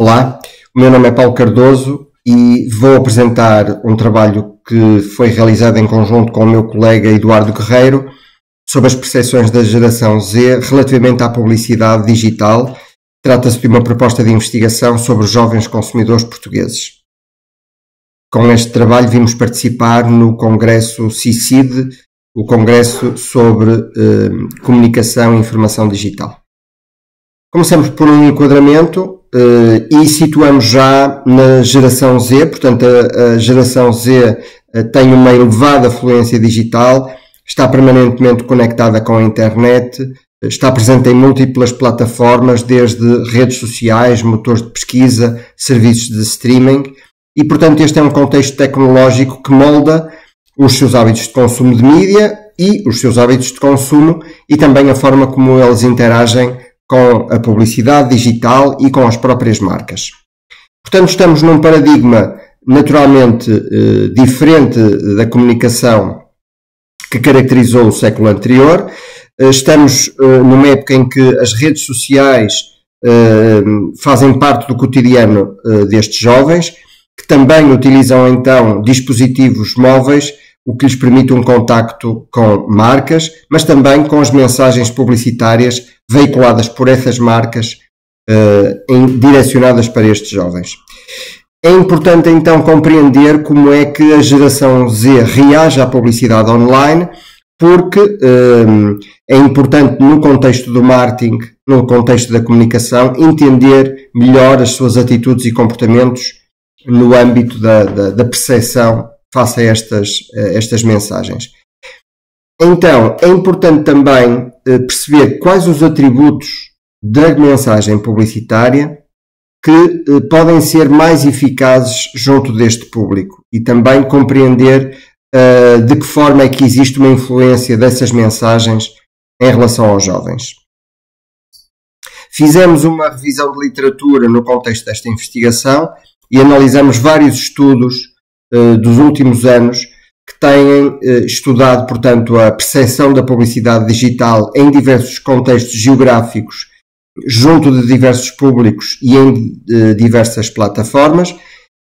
Olá, o meu nome é Paulo Cardoso e vou apresentar um trabalho que foi realizado em conjunto com o meu colega Eduardo Guerreiro sobre as percepções da geração Z relativamente à publicidade digital. Trata-se de uma proposta de investigação sobre os jovens consumidores portugueses. Com este trabalho vimos participar no Congresso CICID, o Congresso sobre Comunicação e Informação Digital. Começamos por um enquadramento e situamos já na geração Z, portanto a geração Z tem uma elevada fluência digital, está permanentemente conectada com a internet, está presente em múltiplas plataformas, desde redes sociais, motores de pesquisa, serviços de streaming, e portanto este é um contexto tecnológico que molda os seus hábitos de consumo de mídia e os seus hábitos de consumo e também a forma como eles interagem com a publicidade digital e com as próprias marcas. Portanto, estamos num paradigma naturalmente diferente da comunicação que caracterizou o século anterior. Estamos numa época em que as redes sociais fazem parte do cotidiano destes jovens, que também utilizam então dispositivos móveis, o que lhes permite um contacto com marcas, mas também com as mensagens publicitárias veiculadas por essas marcas direcionadas para estes jovens. É importante então compreender como é que a geração Z reage à publicidade online, porque é importante no contexto do marketing, no contexto da comunicação, entender melhor as suas atitudes e comportamentos no âmbito da percepção face a estas mensagens. Então, é importante também perceber quais os atributos da mensagem publicitária que podem ser mais eficazes junto deste público e também compreender de que forma é que existe uma influência dessas mensagens em relação aos jovens. Fizemos uma revisão de literatura no contexto desta investigação e analisamos vários estudos dos últimos anos que têm estudado, portanto, a percepção da publicidade digital em diversos contextos geográficos, junto de diversos públicos e em diversas plataformas,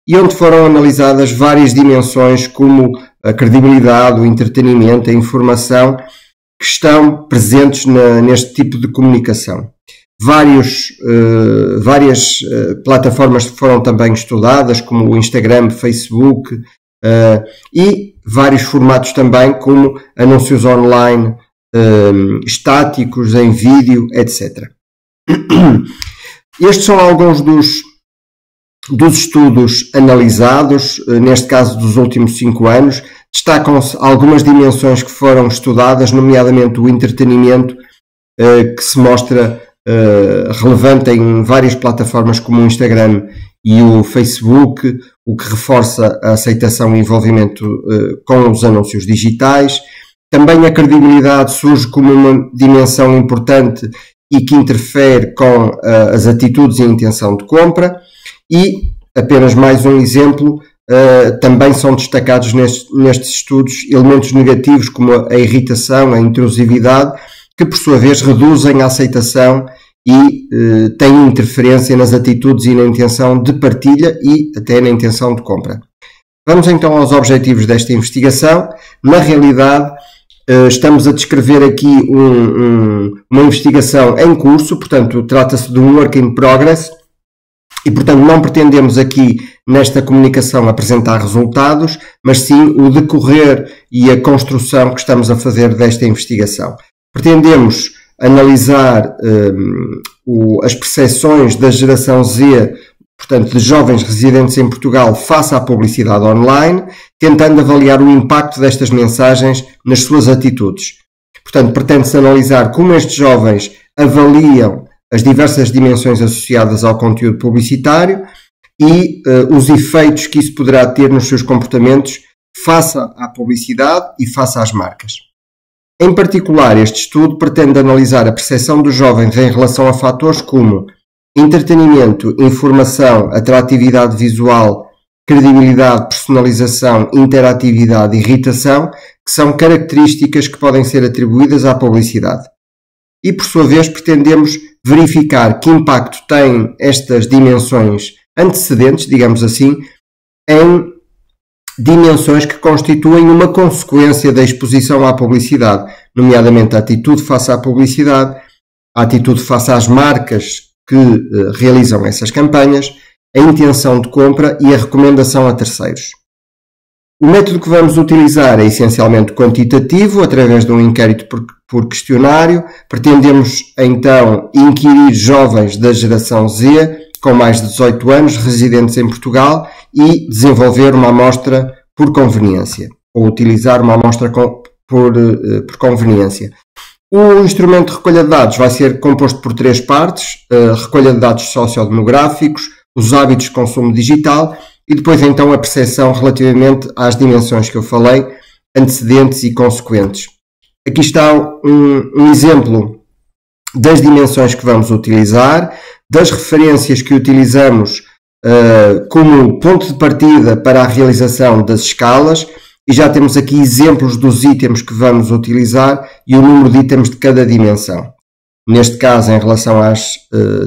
e onde foram analisadas várias dimensões como a credibilidade, o entretenimento, a informação, que estão presentes neste tipo de comunicação. Várias plataformas foram também estudadas, como o Instagram, Facebook, e vários formatos também, como anúncios online, estáticos, em vídeo, etc. Estes são alguns dos estudos analisados, neste caso dos últimos 5 anos. Destacam-se algumas dimensões que foram estudadas, nomeadamente o entretenimento, que se mostra relevante em várias plataformas como o Instagram e o Facebook, o que reforça a aceitação e envolvimento com os anúncios digitais. Também a credibilidade surge como uma dimensão importante e que interfere com as atitudes e a intenção de compra. E, apenas mais um exemplo, também são destacados nestes estudos elementos negativos como a irritação, a intrusividade, que por sua vez reduzem a aceitação e têm interferência nas atitudes e na intenção de partilha e até na intenção de compra. Vamos então aos objetivos desta investigação. Na realidade, estamos a descrever aqui uma investigação em curso, portanto trata-se de um work in progress e portanto não pretendemos aqui nesta comunicação apresentar resultados, mas sim o decorrer e a construção que estamos a fazer desta investigação. Pretendemos analisar as percepções da geração Z, portanto de jovens residentes em Portugal, face à publicidade online, tentando avaliar o impacto destas mensagens nas suas atitudes. Portanto, pretende-se analisar como estes jovens avaliam as diversas dimensões associadas ao conteúdo publicitário e os efeitos que isso poderá ter nos seus comportamentos face à publicidade e face às marcas. Em particular, este estudo pretende analisar a percepção dos jovens em relação a fatores como entretenimento, informação, atratividade visual, credibilidade, personalização, interatividade e irritação, que são características que podem ser atribuídas à publicidade. e, por sua vez, pretendemos verificar que impacto têm estas dimensões antecedentes, digamos assim, em dimensões que constituem uma consequência da exposição à publicidade, nomeadamente a atitude face à publicidade, a atitude face às marcas que realizam essas campanhas, a intenção de compra e a recomendação a terceiros. O método que vamos utilizar é essencialmente quantitativo, através de um inquérito por questionário. Pretendemos então inquirir jovens da geração Z com mais de 18 anos, residentes em Portugal, e desenvolver uma amostra por conveniência, ou utilizar uma amostra por conveniência. O instrumento de recolha de dados vai ser composto por 3 partes: recolha de dados sociodemográficos, os hábitos de consumo digital e depois então a percepção relativamente às dimensões que eu falei, antecedentes e consequentes. Aqui está um exemplo das dimensões que vamos utilizar, das referências que utilizamos como ponto de partida para a realização das escalas, e já temos aqui exemplos dos itens que vamos utilizar e o número de itens de cada dimensão. Neste caso, em relação às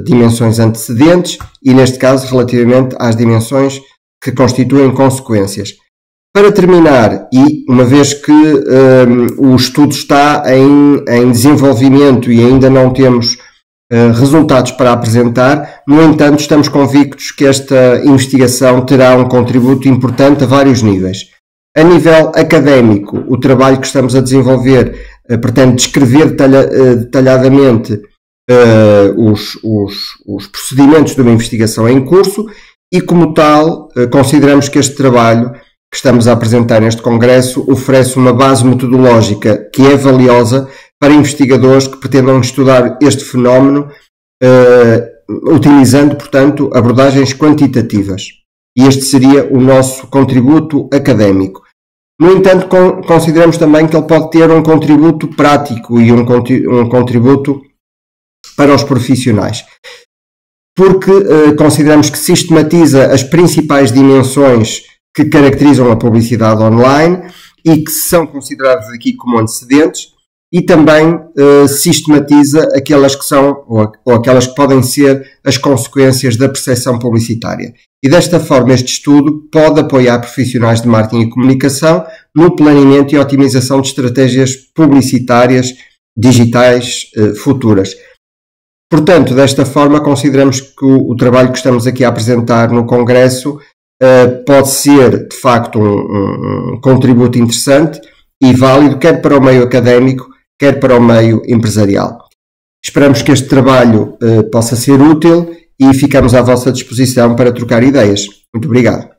dimensões antecedentes e, neste caso, relativamente às dimensões que constituem consequências. Para terminar, e uma vez que o estudo está em desenvolvimento e ainda não temos resultados para apresentar, no entanto, estamos convictos que esta investigação terá um contributo importante a vários níveis. A nível académico, o trabalho que estamos a desenvolver pretende descrever detalhadamente os procedimentos de uma investigação em curso e, como tal, consideramos que este trabalho que estamos a apresentar neste congresso oferece uma base metodológica que é valiosa para investigadores que pretendam estudar este fenómeno utilizando, portanto, abordagens quantitativas. E este seria o nosso contributo académico. No entanto, consideramos também que ele pode ter um contributo prático e um contributo para os profissionais, porque consideramos que sistematiza as principais dimensões que caracterizam a publicidade online e que são consideradas aqui como antecedentes, e também sistematiza aquelas que são ou aquelas que podem ser as consequências da percepção publicitária. E desta forma este estudo pode apoiar profissionais de marketing e comunicação no planeamento e otimização de estratégias publicitárias digitais futuras. Portanto, desta forma consideramos que o trabalho que estamos aqui a apresentar no Congresso pode ser de facto um contributo interessante e válido quer para o meio académico, quer para o meio empresarial. Esperamos que este trabalho possa ser útil e ficamos à vossa disposição para trocar ideias. Muito obrigado.